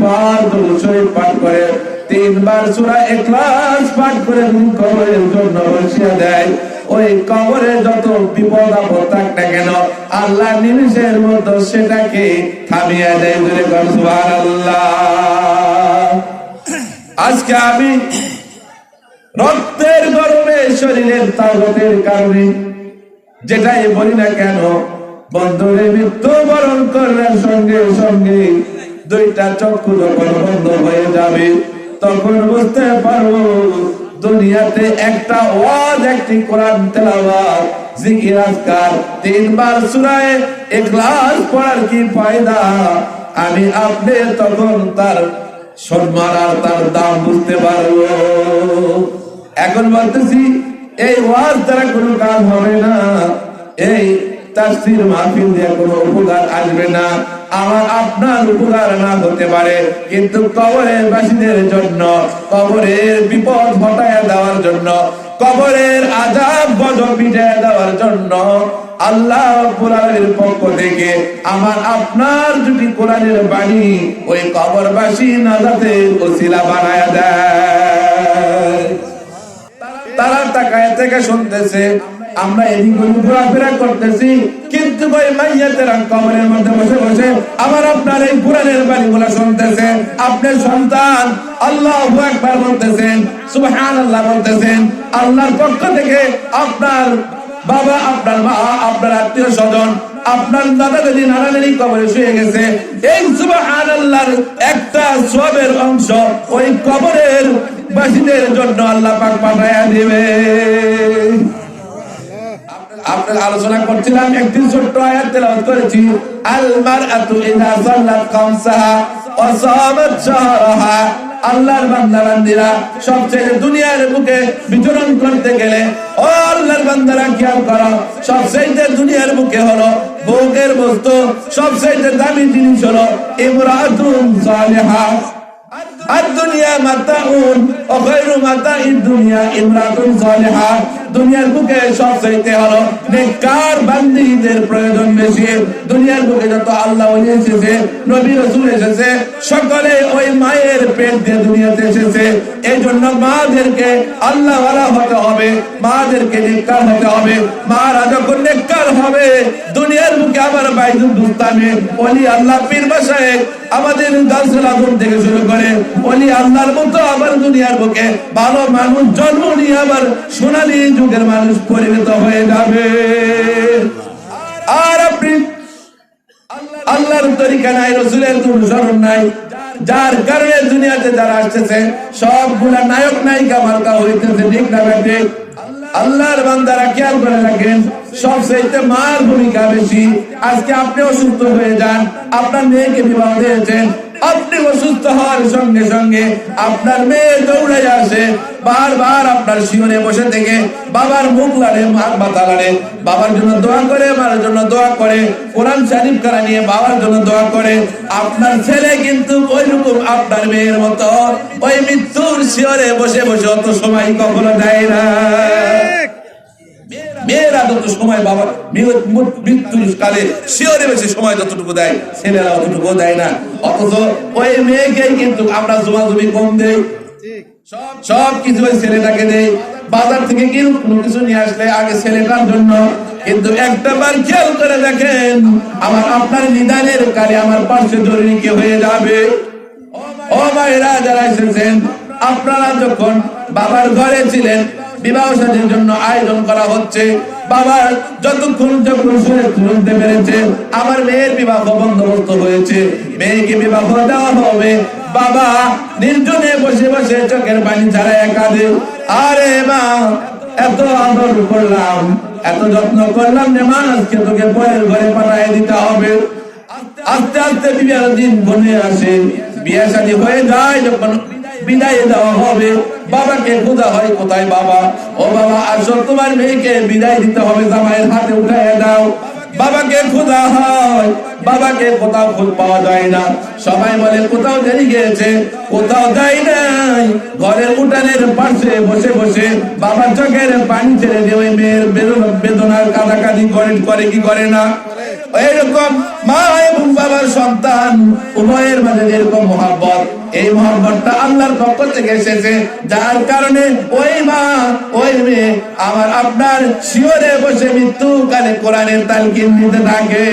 পাঠ করে, 3 বার সূরা ইখলাস পাঠ করে কবরের জন্য বসিয়ে দেয়, ওই কবরে যত বিপদ আপদ থাক না কেন আল্লাহ নিমিষের মধ্যে সেটাকে থামিয়ে দেয়। সুবহানাল্লাহ। আজকে আমি রক্তের গরমে শরীরের তাকতের কারণে যেটাই বলি না কেন, বন্ধুরে মৃত্যুবরণ করার সঙ্গে সঙ্গে 2টা চক্ষু যখন বন্ধ হয়ে যাবে তখন বুঝতে পারবো দুনিয়াতে একটা ওয়াজ, একটি কোরআন তেলাওয়াত, জিকির আজকার, 3 বার সূরা ইখলাস পড়ার কি ফায়দা। আমি আপনি তখন তার সম্মান আর তার দাম বুঝতে পারবো। এখন বলতেছি এই ওয়াজ দ্বারা কোনো কাজ হবে না, এই তাফসীর মাহফিল দিয়ে কোনো উপকার আসবে না, আমার আপনার উপকার না হতে পারে, কিন্তু কবরের বাসীদের জন্য, কবরের বিপদ হটায় দেওয়ার জন্য, কবরের আযাব গজব মিটায় দেওয়ার জন্য আল্লাহ রাব্বুল আলামিনের পক্ষ থেকে আমার আপনার যদি কোরআনের বাণী ওই কবরবাসী নাজাতের ওসিলা বানায়া দেয়। তারা তাকায় থেকে শুনতেছে, আমরা এদিক ওদিক ঘোরাফেরা করতেছি, কিন্তু ওই মাইয়াতেরা কবরের মধ্যে বসে বসে আমার আপনার এই কোরআনের বাণীগুলো শুনতেছে। আপনার সন্তান আল্লাহু আকবার বলতেছেন, সুবহানাল্লাহ বলতেছেন, আল্লাহর পক্ষ থেকে আপনার বাবা, আপনার মা, আপনার আত্মীয় স্বজন, আপনার দাদা দাদি, নানা নানি কবরে শুয়ে গেছে, এই সুবহানাল্লাহর একটা সওয়াবের অংশ ওই কবরের বাসীদের জন্য আল্লাহ পাক পাঠায়া দিবে। আপনারা আলোচনা করছিলাম, একটি ছোট্ট আয়াত তেলাওয়াত করেছি, আল মারআতু ইযা সাল্লাত খামসাহা ওয়া সামাত শাহরাহা। আল্লাহর বান্দা বান্দীরা সবচেয়ে দুনিয়ার বুকে বিচরণ করতে গেলে, ও আল্লাহর বান্দারা খেয়াল করো, সবচেয়ে দুনিয়ার বুকে হলো ভোগের বস্তু, সবচেয়ে দামি জিনিস হলো ইমরাতুন সালিহা। দুনিয়া মাতাউন ওয়া খায়রু মাতাইদ দুনিয়া ইমরাতুন সালিহা। দুনিয়ার বুকে সবচেয়ে হলো নেককার বান্দীদের প্রয়োজন বেশি। দুনিয়ার বুকে যত আল্লাহ ওলি এসেছে, নবী রাসূল এসেছে, সকলে ওই মায়ের পেট দিয়ে দুনিয়াতে এসেছে। এই জন্য মাদেরকে আল্লাহ ওয়ালা হতে হবে, মাদেরকে নেককার হতে হবে। মারা যখন নেককার হবে দুনিয়ার বুকে আবার বাইদুল দুস্তামে ওলি আল্লাহ পীর মাশায়েখ আমাদের গাউসুল আজম থেকে শুরু করে ওলি আল্লাহর মতো আবার দুনিয়ার বুকে ভালো মানুষ জন্ম নিয়ে আবার সোনালী যুগের মানুষ পরিণত হয়ে যাবে। আর আপনি আল্লাহর তরিকা নাই, রাসূলের অনুসরণ নাই, যার কারণে দুনিয়াতে যারা আসতেছে সবগুলা নায়ক নায়িকা মার্কা হইতেছে, ঠিক না বেঠে? আল্লাহর বান্দারা খেয়াল করে রাখেন, সবচেয়ে মার ভূমিকা বেশি। আজকে আপনি অসুস্থ হয়ে যান, আপনার মেয়েকে বিবাহ দিয়েছেন, আপনি অসুস্থ হওয়ার সঙ্গে সঙ্গে আপনার মেয়ে দৌড়ে আসে, বারবার আপনার শিয়রে বসে থেকে বাবার মুখ লাড়ে, মাথা লাড়ে, বাবার জন্য দোয়া করে, মার জন্য দোয়া করে, কোরআন শরীফ কারা নিয়ে বাবার জন্য দোয়া করে। আপনার ছেলে কিন্তু ওইরকম আপনার মেয়ের মতো ওই মৃত্যুর শিয়রে বসে বসে অত সময় কখনো দেয় না। মেয়েরা যত সময় বাবার মৃত্যুর কালে শিয়রে বেশি সময় যতটুকু দেয়, ছেলেরা অতটুকু দেয় না। অথচ ওই মেয়েকেই কিন্তু আমরা জমাজমি কম দেই, সব কিছু ওই ছেলেটাকে দেই। বাজার থেকে কোনো কিছু নিয়ে আসলে আগে ছেলেটার জন্য, কিন্তু একটা বার খেয়াল করে দেখেন আমার আপনার নিদানের কালে আমার পাশে জরুরি কি হয়ে যাবে। ও ভাইরা যারা এসেছেন, আপনারা যখন বাবার ঘরে ছিলেন, বিবাহ শাদীর জন্য আয়োজন করা হচ্ছে, বাবার যতক্ষণ শুনতে পেরেছে আমার মেয়ের বিবাহ বন্দোবস্ত হয়েছে, মেয়েকে বিবাহ দেওয়া হবে, বাবা নির্জনে বসে বসে চোখের পানি ছাড়ায় কাঁদে, আরে মা এত আদর করলাম, এত যত্ন করলাম যে মা আজকে তোকে পরের ঘরে পাঠিয়ে দিতে হবে। আস্তে আস্তে বিবাহ দিন বনে আসে, বিয়ে শাদী হয়ে যায়, যখন বিদায় দেওয়া হবে বাবাকে খোঁজা হয়, কোথায় বাবা? ও বাবা আসো, তোমার মেয়েকে বিদায় দিতে হবে, জামাইয়ের হাতে উঠাইয়া দাও। বাবাকে খোঁজা হয়, বাবাকে কোথাও খোঁজ পাওয়া যায় না, সবাই বলে কোথাও দেরি গিয়েছে, কোথাও যায় নাই। ঘরের উঠানের পাশে বসে বসে বাবার চোখের পানি ছেড়ে দিয়ে ওই মেয়ের বেদনার কাঁদাকাঁদি করে কি করে না? এরকম মা এবং বাবার সন্তান উভয়ের মাঝে এরকম মহব্বত, এই মহব্বতটা আল্লাহর পক্ষ থেকে এসেছে, যার কারণে ওই মা ওই মেয়ে আমার আপনার শিয়রে বসে মৃত্যুকালে কোরআনের তালকিন দিতে থাকে।